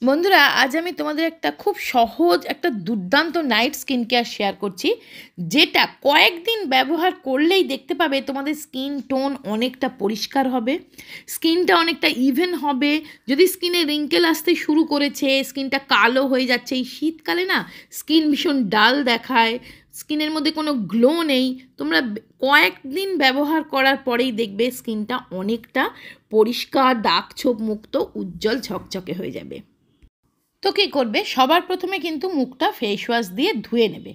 বন্ধুরা, আজ আমি তোমাদের একটা খুব সহজ একটা দুর্দান্ত নাইট স্কিন কেয়ার শেয়ার করছি, যেটা কয়েকদিন ব্যবহার করলেই দেখতে পাবে তোমাদের স্কিন টোন অনেকটা পরিষ্কার হবে, স্কিনটা অনেকটা ইভেন হবে। যদি স্কিনে রিঙ্কেল আসতে শুরু করেছে, স্কিনটা কালো হয়ে যাচ্ছে, এই শীতকালে না স্কিন ভীষণ ডাল দেখায়, স্কিনের মধ্যে কোনো গ্লো নেই, তোমরা কয়েকদিন ব্যবহার করার পরেই দেখবে স্কিনটা অনেকটা পরিষ্কার, দাগ ছোপ মুক্ত, উজ্জ্বল ঝকঝকে হয়ে যাবে। তো কী করবে, সবার প্রথমে কিন্তু মুখটা ফেস ওয়াশ দিয়ে ধুয়ে নেবে,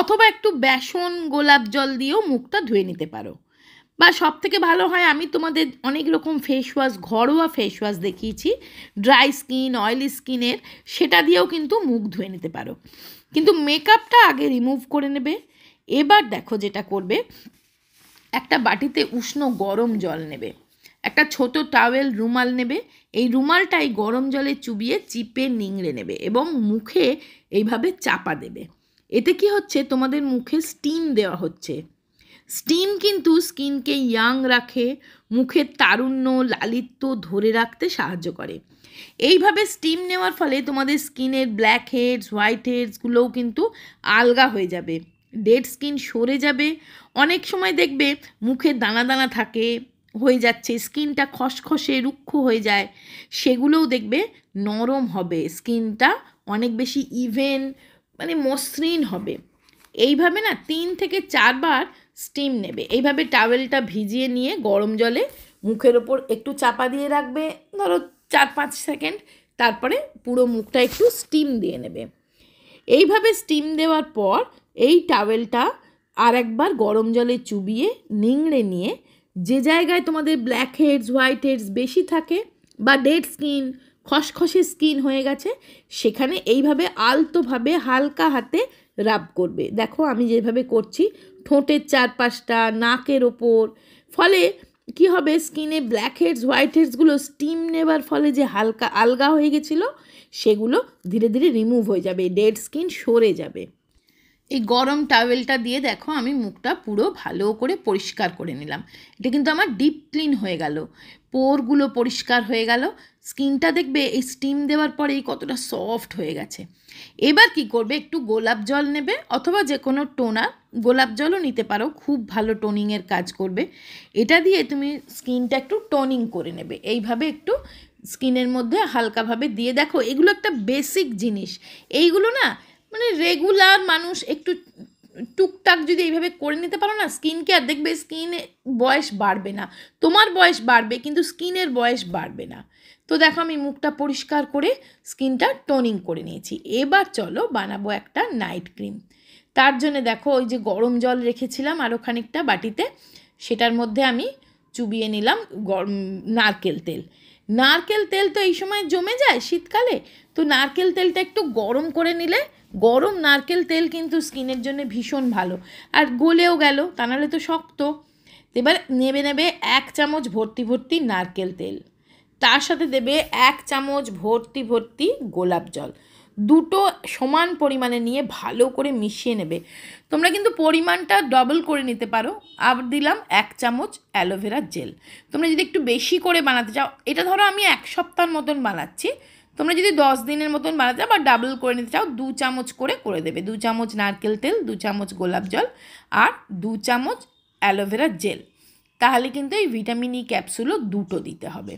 অথবা একটু বেসন গোলাপ জল দিয়েও মুখটা ধুয়ে নিতে পারো। বা সব থেকে ভালো হয়, আমি তোমাদের অনেক রকম ফেস ওয়াশ, ঘরোয়া ফেস ওয়াশ দেখিয়েছি ড্রাই স্কিন, অয়েলি স্কিনের, সেটা দিয়েও কিন্তু মুখ ধুয়ে নিতে পারো। কিন্তু মেকআপটা আগে রিমুভ করে নেবে। এবার দেখো যেটা করবে, একটা বাটিতে উষ্ণ গরম জল নেবে, একটা ছোট টাওয়েল রুমাল নেবে, এই রুমালটাই গরম জলে চুবিয়ে চিপে নিংড়ে নেবে এবং মুখে এইভাবে চাপা দেবে। এতে কি হচ্ছে, তোমাদের মুখে স্টিম দেওয়া হচ্ছে। স্টিম কিন্তু স্কিনকে ইয়াং রাখে, মুখের তারুণ্য, লালিত্য ধরে রাখতে সাহায্য করে। এইভাবে স্টিম নেওয়ার ফলে তোমাদের স্কিনের ব্ল্যাক হেডস, হোয়াইট হেডসগুলোও কিন্তু আলগা হয়ে যাবে, ডেড স্কিন সরে যাবে। অনেক সময় দেখবে মুখে দানা দানা থাকে, হয়ে যাচ্ছে, স্কিনটা খসখসে রুক্ষ হয়ে যায়, সেগুলোও দেখবে নরম হবে, স্কিনটা অনেক বেশি ইভেন, মানে মসৃণ হবে। এইভাবে না 3 থেকে 4 বার স্টিম নেবে। এইভাবে টাওয়েলটা ভিজিয়ে নিয়ে গরম জলে মুখের ওপর একটু চাপা দিয়ে রাখবে, ধরো 4-5 সেকেন্ড, তারপরে পুরো মুখটা একটু স্টিম দিয়ে নেবে। এইভাবে স্টিম দেওয়ার পর এই টাওয়েলটা আর একবার গরম জলে চুবিয়ে নিংড়ে নিয়ে, যে জায়গায় তোমাদের ব্ল্যাক হেডস, হোয়াইট হেডস বেশি থাকে বা ডেড স্কিন, খসখসে স্কিন হয়ে গেছে, সেখানে এইভাবে আলতোভাবে হালকা হাতে রাব করবে। দেখো আমি যেভাবে করছি, ঠোঁটের চারপাশটা, নাকের ওপর, ফলে কি হবে, স্কিনে ব্ল্যাক হেডস, হোয়াইট হেডসগুলো স্টিম নেবার ফলে যে হালকা আলগা হয়ে গেছিলো, সেগুলো ধীরে ধীরে রিমুভ হয়ে যাবে, ডেড স্কিন সরে যাবে। এই গরম টাওয়েলটা দিয়ে দেখো আমি মুখটা পুরো ভালো করে পরিষ্কার করে নিলাম। এটা কিন্তু আমার ডিপ ক্লিন হয়ে গেল, পোরগুলো পরিষ্কার হয়ে গেল, স্কিনটা দেখবে এই স্টিম দেওয়ার পরেই কতটা সফট হয়ে গেছে। এবার কি করবে, একটু গোলাপ জল নেবে, অথবা যে কোনো টোনার, গোলাপ জলও নিতে পারো, খুব ভালো টোনিংয়ের কাজ করবে। এটা দিয়ে তুমি স্কিনটা একটু টোনিং করে নেবে, এইভাবে একটু স্কিনের মধ্যে হালকাভাবে দিয়ে দেখো। এগুলো একটা বেসিক জিনিস, এইগুলো না মানে রেগুলার মানুষ একটু টুকটাক যদি এইভাবে করে নিতে পারো না স্কিন কেয়ার, দেখবে স্কিনে বয়স বাড়বে না, তোমার বয়স বাড়বে কিন্তু স্কিনের বয়স বাড়বে না। তো দেখো আমি মুখটা পরিষ্কার করে স্কিনটা টোনিং করে নিয়েছি। এবার চলো বানাবো একটা নাইট ক্রিম। তার জন্য দেখো ওই যে গরম জল রেখেছিলাম আরও খানিকটা বাটিতে, সেটার মধ্যে আমি চুবিয়ে নিলাম নারকেল তেল। নারকেল তেল তো এই সময় জমে যায় শীতকালে, তো নারকেল তেলটা একটু গরম করে নিলে, গরম নারকেল তেল কিন্তু স্কিনের জন্য ভীষণ ভালো, আর গলেও গেল, তা নাহলে তো শক্ত। এবার নেবে 1 চামচ ভর্তি ভর্তি নারকেল তেল, তার সাথে দেবে 1 চামচ ভর্তি ভর্তি গোলাপ জল, দুটো সমান পরিমাণে নিয়ে ভালো করে মিশিয়ে নেবে। তোমরা কিন্তু পরিমাণটা ডবল করে নিতে পারো। আবার দিলাম 1 চামচ অ্যালোভেরা জেল। তোমরা যদি একটু বেশি করে বানাতে চাও, এটা ধরো আমি 1 সপ্তাহের মতন বানাচ্ছি, তোমরা যদি 10 দিনের মতন বানাতে চাও বা ডাবল করে নিতে চাও, 2 চামচ করে দেবে। 2 চামচ নারকেল তেল, 2 চামচ গোলাপ জল আর 2 চামচ অ্যালোভেরা জেল। তাহলে কিন্তু এই ভিটামিন ই ক্যাপসুলও দুটো দিতে হবে।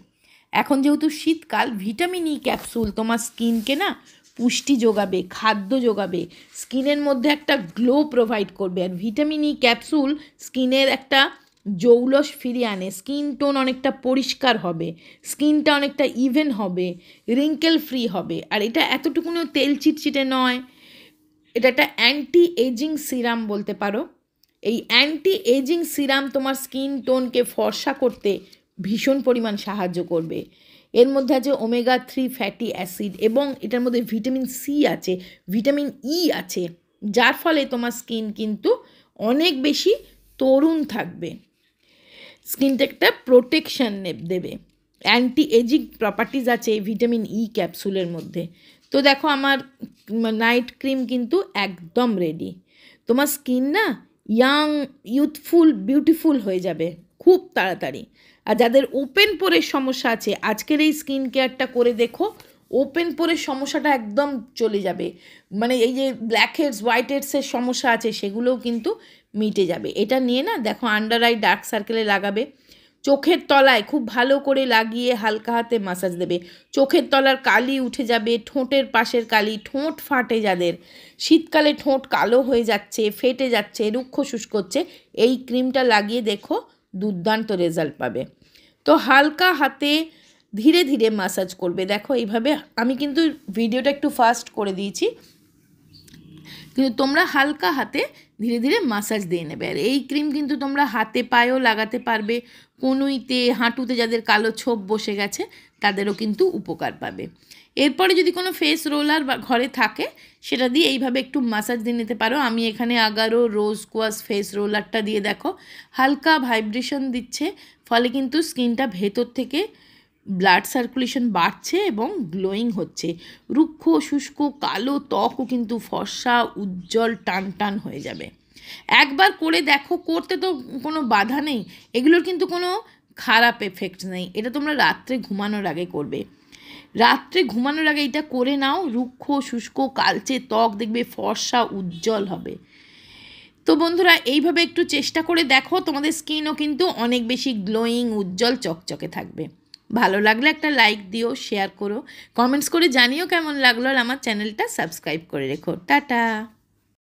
এখন যেহেতু শীতকাল, ভিটামিন ই ক্যাপসুল তোমার স্কিনকে না পুষ্টি যোগাবে, খাদ্য যোগাবে, স্কিনের মধ্যে একটা গ্লো প্রোভাইড করবে। আর ভিটামিন ই ক্যাপসুল স্কিনের একটা জৌলস ফিরিয়ে আনে, স্কিন টোন অনেকটা পরিষ্কার হবে, স্কিনটা অনেকটা ইভেন হবে, রিঙ্কেল ফ্রি হবে। আর এটা এতটুকুনও তেল চিটচিটে নয়, এটা একটা অ্যান্টি এজিং সিরাম বলতে পারো। এই অ্যান্টি এজিং সিরাম তোমার স্কিন টোনকে ফর্সা করতে ভীষণ পরিমাণ সাহায্য করবে। এর মধ্যে আছে ওমেগা 3 ফ্যাটি অ্যাসিড এবং এটার মধ্যে ভিটামিন সি আছে, ভিটামিন ই আছে, যার ফলে তোমার স্কিন কিন্তু অনেক বেশি তরুণ থাকবে, স্কিনটা একটা প্রোটেকশান দেবে। অ্যান্টি এজিং প্রপার্টিজ আছে এই ভিটামিন ই ক্যাপসুলের মধ্যে। তো দেখো আমার নাইট ক্রিম কিন্তু একদম রেডি। তোমার স্কিন না ইয়াং, ইউথফুল, বিউটিফুল হয়ে যাবে খুব তাড়াতাড়ি। আর যাদের ওপেন পোরের সমস্যা আছে, আজকের এই স্কিন কেয়ারটা করে দেখো, ওপেন পোরের সমস্যাটা একদম চলে যাবে, মানে এই যে ব্ল্যাক হেডস হোয়াইট হেডসের সমস্যা আছে সেগুলোও কিন্তু মিটে যাবে। এটা নিয়ে না দেখো আন্ডার আই ডার্ক সার্কেলে লাগাবে, চোখের তলায় খুব ভালো করে লাগিয়ে হালকা হাতে মাসাজ দেবে। চোখের তলার কালি উঠে যাবে, ঠোঁটের পাশের কালি, ঠোঁট ফাটে যাদের, শীতকালে ঠোঁট কালো হয়ে যাচ্ছে, ফেটে যাচ্ছে, রুক্ষ শুষ্ক হচ্ছে, এই ক্রিমটা লাগিয়ে দেখো দুর্দান্ত রেজাল্ট পাবে। তো হালকা হাতে ধীরে ধীরে মাসাজ করবে। দেখো এইভাবে, আমি কিন্তু ভিডিওটা একটু ফাস্ট করে দিয়েছি, কিন্তু তোমরা হালকা হাতে ধীরে ধীরে মাসাজ দিয়ে নেবে। আর এই ক্রিম কিন্তু তোমরা হাতে পায়েও লাগাতে পারবে, কনুইতে, হাঁটুতে যাদের কালো ছোপ বসে গেছে তাদেরও কিন্তু উপকার পাবে। এরপরে যদি কোনো ফেস রোলার বা ঘরে থাকে সেটা দিয়ে এইভাবে একটু মাসাজ দিয়ে নিতে পারো। আমি এখানে আগারো রোজ কোয়াশ ফেস রোলারটা দিয়ে দেখো হালকা ভাইব্রেশন দিচ্ছে, ফলে কিন্তু স্কিনটা ভেতর থেকে ব্লাড সার্কুলেশন বাড়ছে এবং গ্লোয়িং হচ্ছে। রুক্ষ শুষ্ক কালো ত্বকও কিন্তু ফর্সা উজ্জ্বল টান টান হয়ে যাবে। একবার করে দেখো, করতে তো কোনো বাধা নেই, এগুলোর কিন্তু কোনো খারাপ এফেক্ট নেই। এটা তোমরা রাত্রে ঘুমানোর আগে করবে, রাত্রে ঘুমানোর আগে এটা করে নাও, রুক্ষ শুষ্ক কালচে ত্বক দেখবে ফর্সা উজ্জ্বল হবে। তো বন্ধুরা এইভাবে একটু চেষ্টা করে দেখো, তোমাদের স্কিনও কিন্তু অনেক বেশি গ্লোয়িং উজ্জ্বল চকচকে থাকবে। ভালো লাগলে একটা লাইক দিও, শেয়ার করো, কমেন্টস করে জানিও কেমন লাগলো, আর আমার চ্যানেলটা সাবস্ক্রাইব করে রেখো। টাটা।